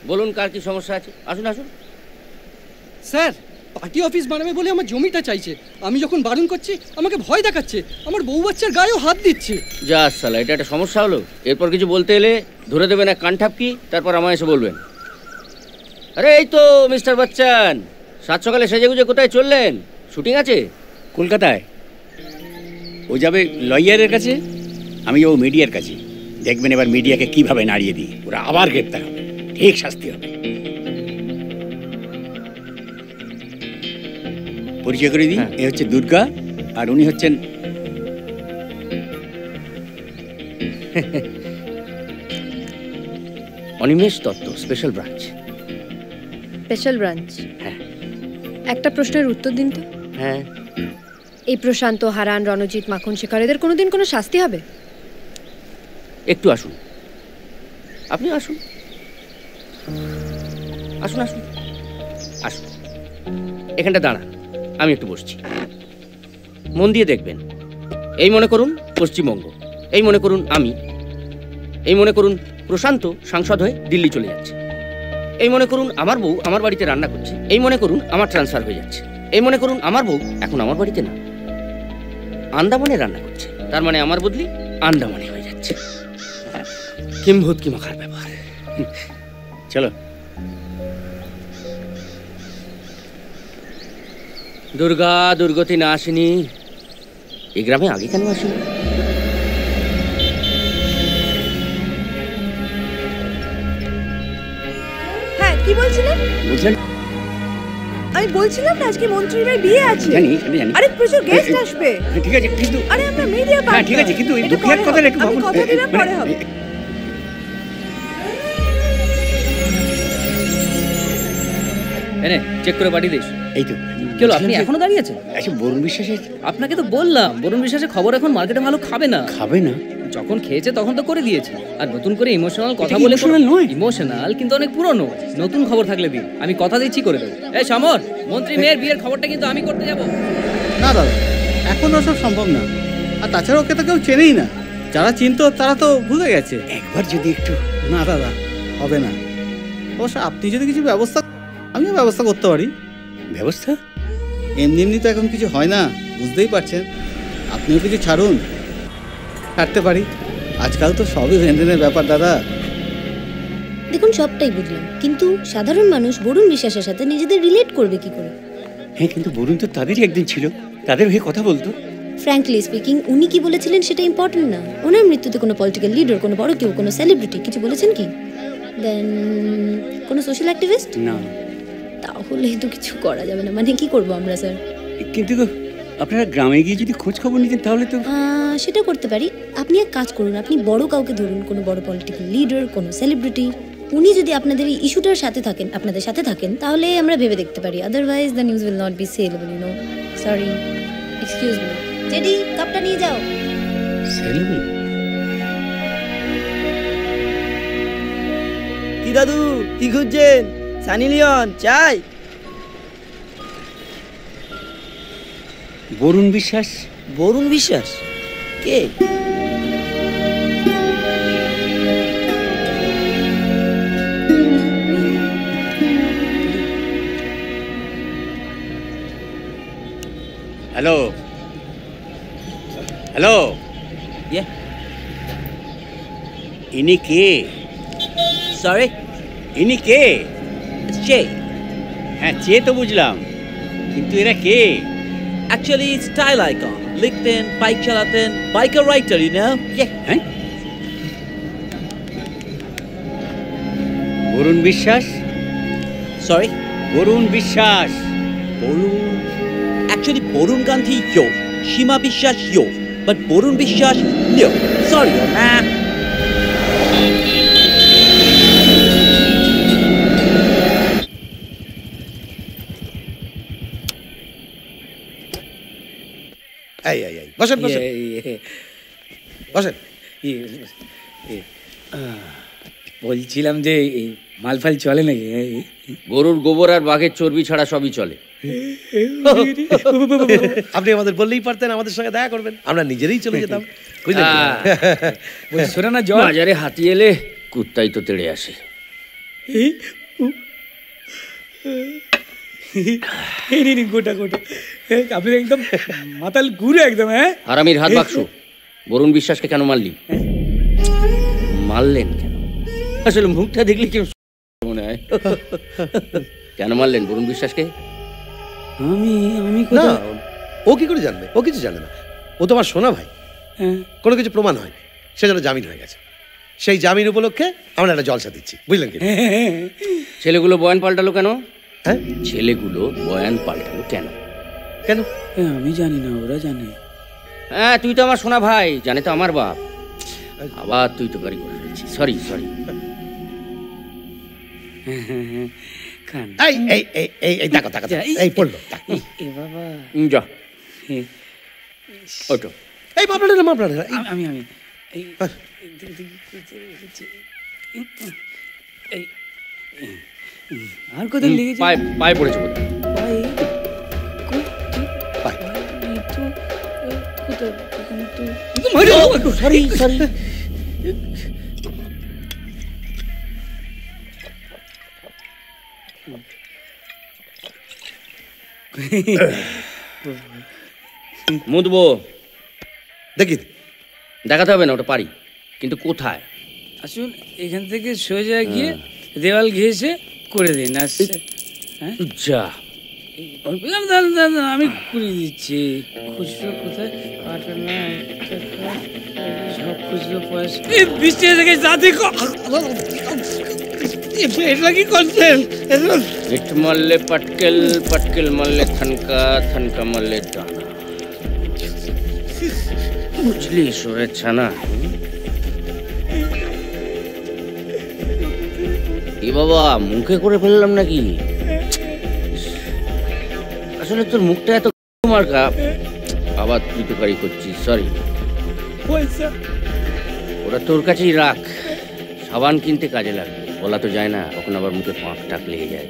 বলুন কার কি সমস্যা আছে? আসুন আসুন। স্যার, পার্টি অফিস বানাবে বলে আমার জমিটা চাইছে। আমি যখন বারণ করছি আমাকে ভয় দেখাচ্ছে, আমার বউ বাচ্চার গায়েও হাত দিচ্ছে। যা সালা, এটা একটা সমস্যা হলো। এরপর কিছু বলতে এলে ধরে দেবেন এক কানঠাপকি, তারপর আমায় এসে বলবেন। আরে এই তো মিস্টার বচ্চন, সাত সকালে সেজেগুজে কোথায় চললেন? শুটিং আছে কলকাতায়। ও যাবে লয়ারের কাছে, আমি যাবো মিডিয়ার কাছে। দেখবেন এবার মিডিয়াকে কিভাবে নাড়িয়ে দিই। ওরা আবার গ্রেপ্তার হবে, ঠিক শাস্তি হবে। পরিচয় করে দিই, এ হচ্ছে দুর্গা, আর উনি হচ্ছেন Animesh Dutta, special branch. Special branch? হ্যাঁ। একটা প্রশ্নের উত্তর দিন তো। হ্যাঁ। এই প্রশান্ত, হারান, রণজিৎ, মাখন শেখর, এদের কোনোদিন কোনো শাস্তি হবে? একটু আসুন, আপনি আসুন আসুন আসুন আসুন, এখানটা দাঁড়ান, আমি একটু বসছি। মন দিয়ে দেখবেন। এই মনে করুন পশ্চিমবঙ্গ, এই মনে করুন আমি, এই মনে করুন প্রশান্ত সাংসদ হয়ে দিল্লি চলে যাচ্ছে, এই মনে করুন আমার বউ আমার বাড়িতে রান্না করছে, এই মনে করুন আমার ট্রান্সফার হয়ে যাচ্ছে, এই মনে করুন আমার বউ এখন আমার বাড়িতে না, আন্দামানে রান্না করছে, তার মানে আমার বদলি আন্দামানে হয়ে যাচ্ছে। কিম্ভূত কি মাখার ব্যাপার। চলো। দুর্গা দুর্গতি না আসেনি, এই গ্রামে আগে কেন আসেনি? হ্যাঁ, কি বলছিলেন? বুঝলেন, আমি বলছিলাম না আজকে মন্ত্রীর বিয়ে আছে। জানি জানি। আরে প্রচুর গেস্ট আসবে। ঠিক আছে, কিন্তু আরে আমরা মিডিয়া পার্টনার। হ্যাঁ ঠিক আছে, কিন্তু এই দুঃখের কথাটা একটু ভাবুন। কথা দিলাম পরে হবে। এনে চেক করে পাঠিয়ে দিস। এই তো কেন আপনি এখনো দাঁড়িয়ে আছেন? আচ্ছা, বরুণ বিশ্বাসের, আপনাকে তো বললাম বরুণ বিশ্বাসের খবর এখন মার্কেটে ভালো খাবে না। খাবে না? যখন খেয়েছে তখন তো করে দিয়েছে, আর নতুন করে ইমোশনাল কথা বলে। ইমোশনাল নয়, ইমোশনাল কিন্তু অনেক পুরনো। নতুন খবর থাকলে দিন, আমি কথা দিচ্ছি করে দেবো। এই সমর, মন্ত্রী মেয়ের বিয়ের খবরটা কিন্তু আমি করতে যাব। না দাদা, এখন ওসব সম্ভব না। আর তাছাড়া ওকে তো কেউ চেনেই না, যারা চিনতো তারা তো ভুলে গেছে। একবার যদি একটু। না দাদা, হবে না। অবশ্য আপনি যদি কিছু ব্যবস্থা, আমিও ব্যবস্থা করতে পারি। ব্যবস্থা? এমনি এমনি তো এখন কিছু হয় না, বুঝতেই পারছেন। আপনিও কিছু ছাড়ুন, ছাড়তে পারি। আজকাল তো সবই লেনদেনের ব্যাপার দাদা। দেখুন, সবটাই বুঝলাম, কিন্তু সাধারণ মানুষ বরুণ বিশ্বাসের সাথে নিজেদের রিলেট করবে কি করে? হ্যাঁ, কিন্তু বরুণ তো তাদেরই একদিন ছিল, তাদের হয়ে কথা বলতো। ফ্র্যাঙ্কলি স্পিকিং, উনি কি বলেছিলেন সেটা ইম্পর্টেন্ট না। ওনার মৃত্যুতে কোনো পলিটিক্যাল লিডার, কোনো বড় কেউ, কোনো সেলিব্রিটি কিছু বলেছেন কি? দেন কোনো সোশ্যাল অ্যাক্টিভিস্ট? না। তাহলে তো কিছু করা যাবে না। মানে কি করবো আমরা স্যার? কিন্তু আপনারা গ্রামে গিয়ে যদি খোঁজ খবর নিতেন তাহলে তো। সেটা করতে পারি। আপনি এক কাজ করুন, আপনি বড় কাউকে ধরুন, কোনো বড় পলিটিক্যাল লিডার, কোনো সেলিব্রিটি। উনি যদি আপনাদের এই ইস্যুটার সাথে থাকেন, আপনাদের সাথে থাকেন, তাহলে আমরা ভেবে দেখতে পারি। Otherwise the news will not be saleable, you know. Sorry, excuse me. JD, কাপটা নিয়ে যাও। সেলেবল? কি দাদু, কি খুঁজছেন? সানি লিওন চাই? বরুণ বিশ্বাস। বরুণ বিশ্বাস কে? হ্যালো হ্যালো, ইনি কে? সরি, ইনি কে? চে। হ্যাঁ, চে তো বুঝলাম, কিন্তু এরা কে? অ্যাকচুয়ালি স্টাইল আইকন, লিখতেন, বাইক চালাতেন, বাইকার রাইটার, ইউ নো। হ্যাঁ, বরুণ বিশ্বাস। সরি, বরুণ বিশ্বাস। বরুণ, অ্যাকচুয়ালি বরুণ গান্ধী ইয়ো, সীমা বিশ্বাস ইয়ো, বাট বরুণ বিশ্বাস নো। Sorry ma'am. বসেন বসেন বসেন। বলছিলাম যে মালফাল চলে নাকি? গরুর গোবর আর বাঘের চর্বি ছাড়া সবই চলে। আপনি আমাদের বললেই পারতেন আমাদের সঙ্গে দেখা করবেন, আমরা নিজেরাই চলে যেতাম। শোনা না, বাজারে হাতি এলে কুত্তাই তো তেড়ে আসে। গোটা গোটা আপনি একদম মাতাল ঘুরে একদম। হ্যাঁ, হারামির হাত বাক্স। বরুণ বিশ্বাসকে কেন মারলি? মারলেন কেন? আসলে মুখটা দেখলে কি মনে হয়? কেন মারলেন বরুণ বিশ্বাসকে? আমি না, ও কি করে জানবে? ও কিছু জানে না। ও তো আমার শোনা ভাই। কোনো কিছু প্রমাণ হয় সেজন্য জামিন হয়ে গেছে। সেই জামিন উপলক্ষে আমরা একটা জলসা দিচ্ছি, বুঝলেন কি? ছেলেগুলো বয়ান পাল্টালো কেন? হ্যাঁ, ছেলেগুলো বয়ান পাল্টালো কেন? কেন? আমি জানি না, ওরা জানে। হ্যাঁ, তুই তো আমার শোনা ভাই, জানে তো আমার বাপ। আবার তুই তো গাড়ি করে ফেলছিস। Sorry sorry. এই এই এই এই এই দেখো দেখো, এই পড়লো। এ বাবা, যা ওটো। এই মাপড়া না, মাপড়া না। আমি আর কোথায় লেগেছে? পায়ে পড়েছে কোথায়? Sorry sorry. মুদবো দেখি, দেখাতে হবে না, ওটা পারি, কিন্তু কোথায়? আসুন, এখান থেকে সোজা গিয়ে দেওয়াল ঘেঁষে করে দিন। যা, আমি করে দিচ্ছি। খুচরো কোথায়? সব খুচরো পয়সা বৃষ্টি থেকে জাতি এটা কি করছেন? ইট মারলে পাটকেল, পাটকেল মারলে থানকা, থানকা মারলে ডানা। বুঝলি সরে ছানা? এ বাবা, মুখে করে ফেললাম নাকি? আসলে তোর মুখটা এত মার্কা। আবার তুই তো গাড়ি করছিস। সরি। পয়সা ওরা তোর কাছেই রাখ, সাবান কিনতে কাজে লাগবে। বলা তো যায় না, কখন আবার মুখে পাঁক টাক লেগে যায়।